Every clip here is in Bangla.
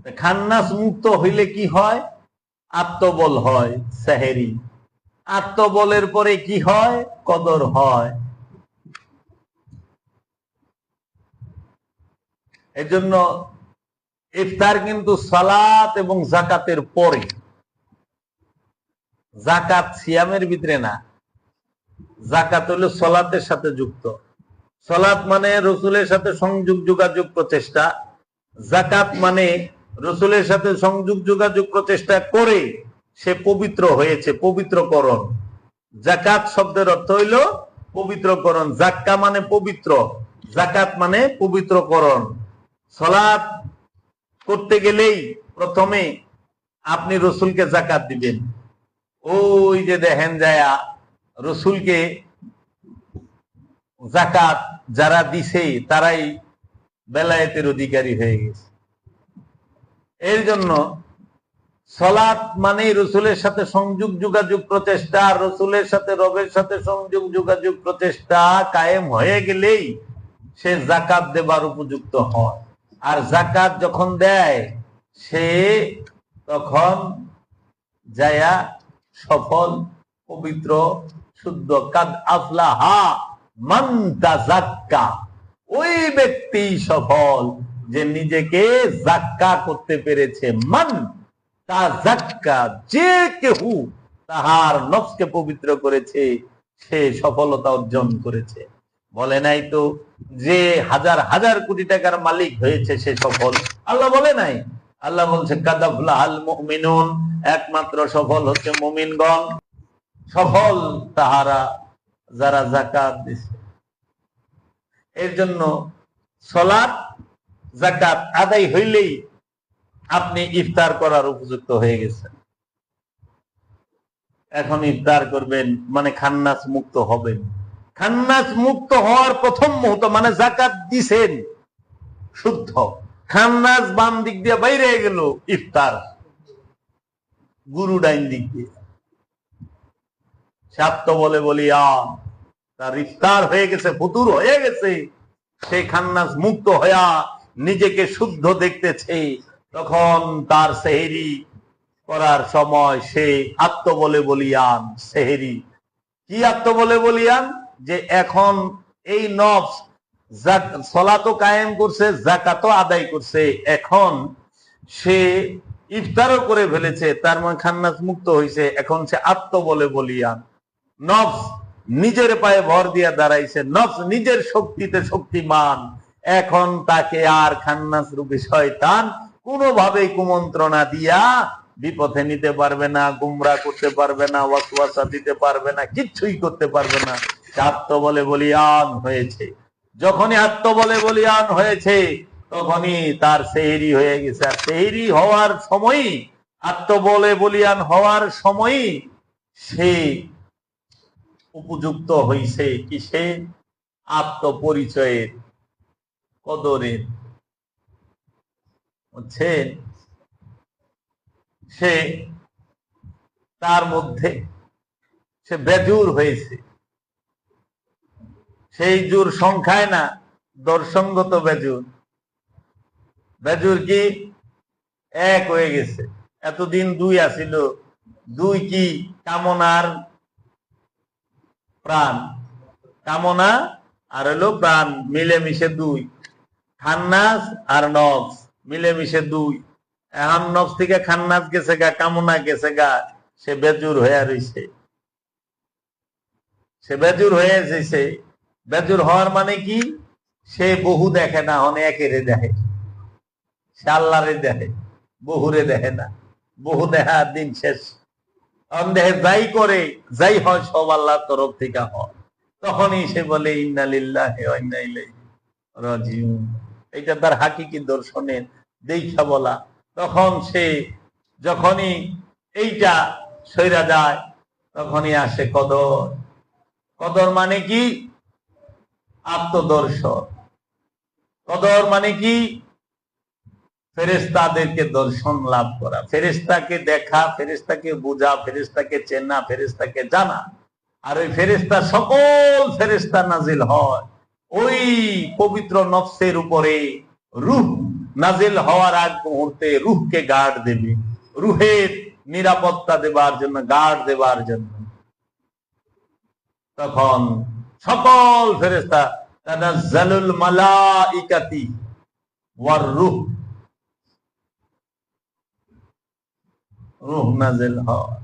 খান্নাস মুক্ত হইলে কি হয়? আত্মবল হয়, সেহেরি। আত্মবলের পরে কি হয়? কদর হয়। এই জন্য ইফতার কিন্তু সালাত এবং জাকাতের পরে। জাকাত সিয়ামের ভিতরে না, জাকাত হলো সালাতের সাথে যুক্ত। সালাত মানে রসুলের সাথে সংযোগ যোগাযোগ প্রচেষ্টা, জাকাত মানে রসুলের সাথে সংযোগ যোগাযোগ প্রচেষ্টা করে সে পবিত্র হয়েছে, পবিত্রকরণ। জাকাত শব্দের অর্থ হইল পবিত্রকরণ। জাক্কা মানে পবিত্র, জাকাত মানে পবিত্রকরণ। সালাত করতে গেলেই প্রথমে আপনি রসুলকে জাকাত দিবেন। ওই যে দেখেন যায়া রসুলকে জাকাত যারা দিছে তারাই বেলায়েতের অধিকারী হয়ে গেছে। এর জন্য সালাত মানে রসুলের সাথে সংযোগ যোগাযোগ প্রচেষ্টা, রসুলের সাথে রবের সাথে সংযোগ যোগাযোগ প্রচেষ্টা কায়েম হয়ে গেলেই সে জাকাত দেবার উপযুক্ত হয়। আর জাকাত যখন দেয় সে তখন যায়া সফল, পবিত্র, শুদ্ধ। কাদ আফলাহা মান তাযাক্কা, ওই ব্যক্তি সফল যে নিজেকে জাক্কা করতে পেরেছে। মান তাযাক্কা, যে কেহু তাহার নফসকে পবিত্র করেছে সে সফলতা অর্জন করেছে। বলে নাই তো যে হাজার হাজার কোটি টাকার মালিক হয়েছে সে সফল, আল্লাহ বলে নাই। আল্লাহ বলছে কাদ আফলাহাল মুমিনুন, একমাত্র সফল হচ্ছে মুমিনগণ। সফল তাহারা যারা যাকাত দিছে। এর জন্য সালাত যাকাত আদায় হইলেই আপনি ইফতার করার উপযুক্ত হয়ে গেছেন। এখন ইফতার করবেন মানে খান্নাস মুক্ত হবেন। খান্নাস মুক্ত হওয়ার প্রথম মুহূর্ত মানে যাকাত দিছেন শুদ্ধ, খান্নাস বাম দিক দিয়ে বাইরে গেল, ইফতার গুরু ডাইন দিক দিয়ে। সাত্য বলে বলিয়া তার ইফতার হয়ে গেছে, ফুতুর হয়ে গেছে। সেই খান্নাস মুক্ত হইয়া নিজেকে শুদ্ধ দেখতেছে, তখন তার সেহেরি করার সময় সে আত্মবলে বলিয়ান সেহেরি। কি আত্মবলে বলিয়ান? যে এখন এই নফস সালাতও কায়েম করছে, যাকাতও আদায় করছে, এখন সে ইফতারও করে ফেলেছে, তার মানে খান্নাস মুক্ত হয়েছে। এখন সে আত্মবলে বলিয়ান, নফস নিজের পায়ে ভর দিয়া দাঁড়াইছে, নফস নিজের শক্তিতে শক্তিমান। এখন তাকে আর খান্নাস রূপী শয়তান কোনোভাবেই কুমন্ত্রণা দিয়া বিপথে নিতে পারবে না, গুমরা করতে পারবে না, ওয়াসওয়াসা দিতে পারবে না, কিচ্ছুই করতে পারবে না। আত্মবলে বলিয়ান হয়েছে। যখনই আত্মবলে বলিয়ান হয়েছে তখনই তার সেহরি হয়ে গেছে। আর সেহরি হওয়ার সময়ই, আত্মবলে বলিয়ান হওয়ার সময়ই সে উপযুক্ত হইছে কিসে? আত্মপরিচয়ের, কদরের। বুঝছেন? সে তার মধ্যে সে বেজুর হয়েছে। সেই জোর সংখ্যায় না, দর্শনগত বেজুর। বেজুর কি? এক হয়ে গেছে। এতদিন দুই আছিল, দুই কি? কামনার প্রাণ, কামনা আর হলো প্রাণ মিলেমিশে দুই। খান্নাস আর নফস মিলেমিশে দুই। এখন নফস থেকে খান্নাস গেছে গা, কামনা গেছে গা, সে বেজুর হয়ে রয়েছে। সে বেজুর হয়ে এসেছে। বেজুর হওয়ার মানে কি? সে বহু দেখে না, অনেকেরে দেখে। সে আল্লাহরে দেখে, বহুরে দেখে না। বহু দেখার দিন শেষ। দেহে যাই করে, যাই হয় সব আল্লাহর তরফ থেকে হয়। তখনই সে বলে ইন্না লিল্লাহি ওয়া ইন্না ইলাইহি রাজিউন। এটা তার হাকিকি দর্শনের দেখা বলা। তখন সে যখনই এইটা সইরা যায় তখনই আসে কদর। কদর মানে কি? আত্মদর্শন। কদর মানে কি? ফেরেশতাদেরকে দর্শন লাভ করা, ফেরেশতাকে দেখা, ফেরেশতাকে বোঝা, ফেরেশতাকে চেনা, ফেরেশতাকে জানা। আর ওই ফেরেশতা, সকল ফেরেশতা নাজিল হয় ওই পবিত্র নফসের উপরে, রূহ নাজিল হওয়ার আগ মুহূর্তে রূহকে গার্ড দেবে, রূহের নিরাপত্তা দেবার জন্য, গার্ড দেবার জন্য। তখন সকল ফেরেশতা তানাজ্জালুল মালাইকাতি ওয়ার রূহ, রূহ নাজিল হয়।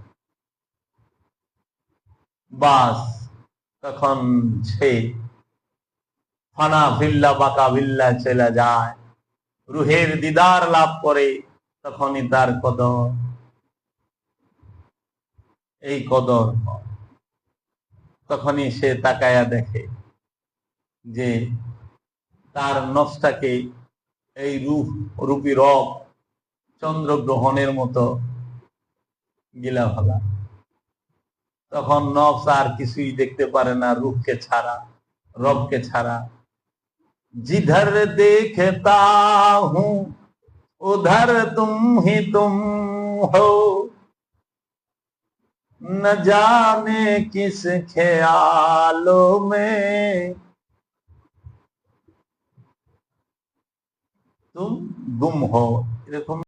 বাস তখন সে ফানা ফিল্লা বাকা বিল্লা চলে যায়, রুহের দিদার লাভ করে। তখনই তার কদর, এই কদর হয়। তখনই সে তাকায়া দেখে যে তার নফসটাকে এই রূপী রব চন্দ্রগ্রহণের মতো গিলা ভালা। তখন নফস আর কিছুই দেখতে পারে না রূপকে ছাড়া, রবকে ছাড়া। जिधर देखता हूं उधर तुम ही तुम हो, न जाने किस ख्यालों में तुम गुम हो। এরকম